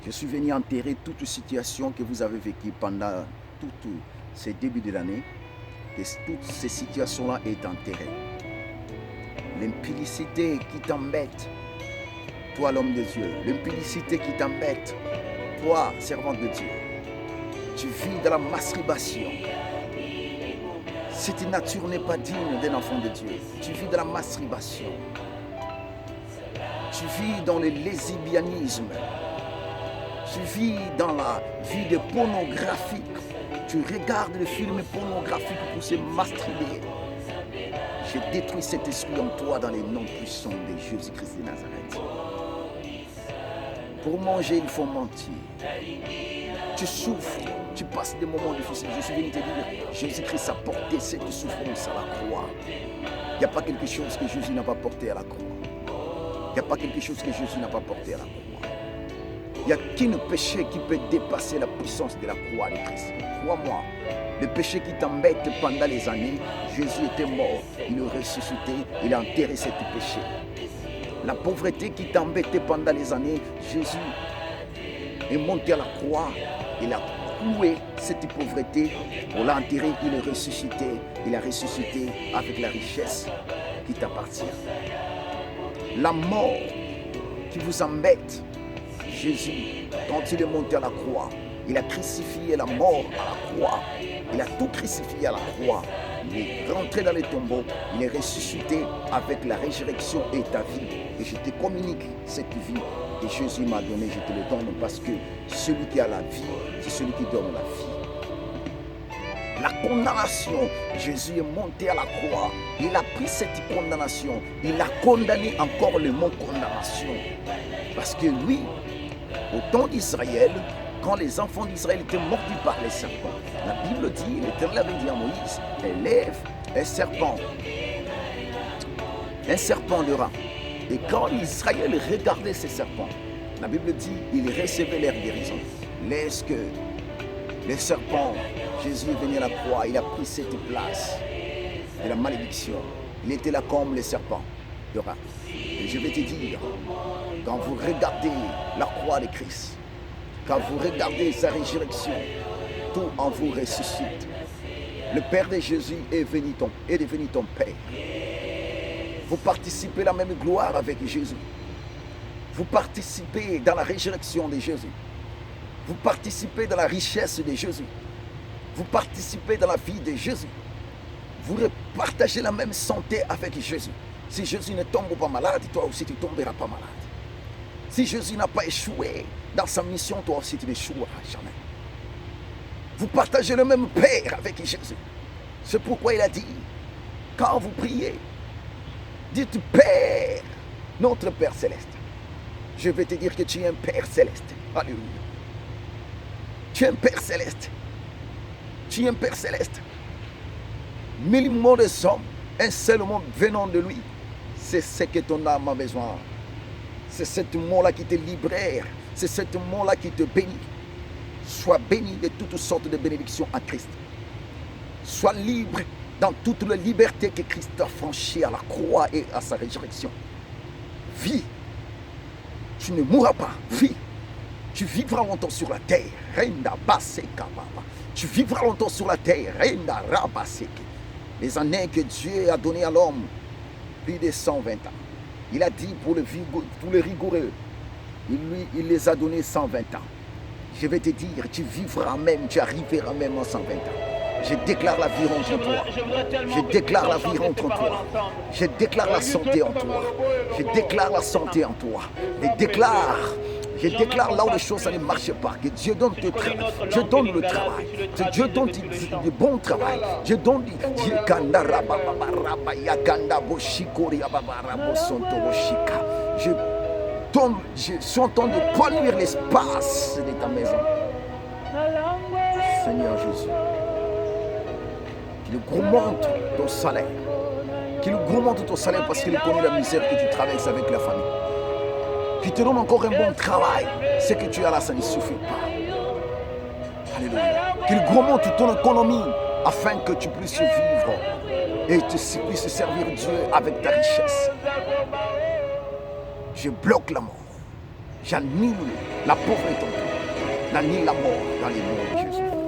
Je suis venu enterrer toute situation que vous avez vécue pendant tous ces débuts de l'année. Que toutes ces situations-là est enterrée. L'impudicité qui t'embête, toi l'homme de Dieu. L'impudicité qui t'embête, toi servant de Dieu. Tu vis dans la masturbation. Cette nature n'est pas digne d'un enfant de Dieu. Tu vis dans la masturbation. Tu vis dans le lesbianisme. Tu vis dans la vie de pornographique. Tu regardes le film pornographique pour se masturber. Je détruis cet esprit en toi dans les noms puissants de Jésus-Christ de Nazareth. Pour manger, il faut mentir. Tu souffres, tu passes des moments difficiles. Je suis venu te dire, Jésus-Christ a porté cette souffrance à la croix. Il n'y a pas quelque chose que Jésus n'a pas porté à la croix. Il n'y a pas quelque chose que Jésus n'a pas porté à la croix. Il n'y a qu'un péché qui peut dépasser la puissance de la croix de Christ. Crois-moi, le péché qui t'embête pendant les années, Jésus était mort, il est ressuscité, il a enterré ce péché. La pauvreté qui t'embêtait pendant les années, Jésus est monté à la croix, il a cloué cette pauvreté, on l'a enterré, il est ressuscité, il a ressuscité avec la richesse qui t'appartient. La mort qui vous embête, Jésus, quand il est monté à la croix, il a crucifié la mort à la croix. Il a tout crucifié à la croix. Il est rentré dans les tombeaux. Il est ressuscité avec la résurrection et ta vie. Et je te communique cette vie que Jésus m'a donnée. Je te le donne parce que celui qui a la vie, c'est celui qui donne la vie. La condamnation, Jésus est monté à la croix. Il a pris cette condamnation. Il a condamné encore le mot condamnation. Parce que lui, au temps d'Israël, quand les enfants d'Israël étaient mordus par les serpents, la Bible dit, l'Éternel avait dit à Moïse, élève un serpent de rat. Et quand Israël regardait ces serpents, la Bible dit, il recevait leur guérison. Laisse que les serpents, Jésus est venu à la croix, il a pris cette place de la malédiction. Il était là comme les serpents de rat. Et je vais te dire, quand vous regardez la croix de Christ, quand vous regardez sa résurrection, tout en vous ressuscite. Le Père de Jésus est devenu ton Père. Vous participez à la même gloire avec Jésus. Vous participez dans la résurrection de Jésus. Vous participez dans la richesse de Jésus. Vous participez dans la vie de Jésus. Vous partagez la même santé avec Jésus. Si Jésus ne tombe pas malade, toi aussi tu ne tomberas pas malade. Si Jésus n'a pas échoué dans sa mission, toi aussi tu n'échoueras jamais. Vous partagez le même Père avec Jésus. C'est pourquoi il a dit, quand vous priez, dites Père, notre Père céleste. Je vais te dire que tu es un Père céleste. Alléluia. Tu es un Père céleste. Tu es un Père céleste. 1000 mots de somme, un seul mot venant de lui. C'est ce que ton âme a besoin. C'est ce mot-là qui te libère. C'est ce mot-là qui te bénit. Sois béni de toutes sortes de bénédictions en Christ. Sois libre dans toute la liberté que Christ a franchie à la croix et à sa résurrection. Vis. Tu ne mourras pas. Vis. Tu vivras longtemps sur la terre. Tu vivras longtemps sur la terre. Les années que Dieu a données à l'homme, plus de 120 ans. Il a dit pour le rigoureux, il les a donnés 120 ans. Je vais te dire, tu vivras même, tu arriveras même en 120 ans. Je déclare la vie entre toi. Je déclare la vie entre toi. Je déclare la santé en toi. Je déclare la santé en toi. Je déclare là où les choses ne marchent pas, que Dieu donne le travail. Dieu donne le travail. Dieu donne du bon travail. Dieu donne du... Je suis en train de polir l'espace de ta maison. Seigneur Jésus, qu'il augmente ton salaire. Qu'il augmente ton salaire parce qu'il connaît la misère que tu traverses avec la famille. Qu'il te donne encore un bon travail. Ce que tu as là, ça ne suffit pas. Alléluia. Qu'il augmente ton économie afin que tu puisses vivre et tu puisses servir Dieu avec ta richesse. Je bloque la mort. J'annule la pauvreté en toi. J'annule la mort dans les noms de Jésus.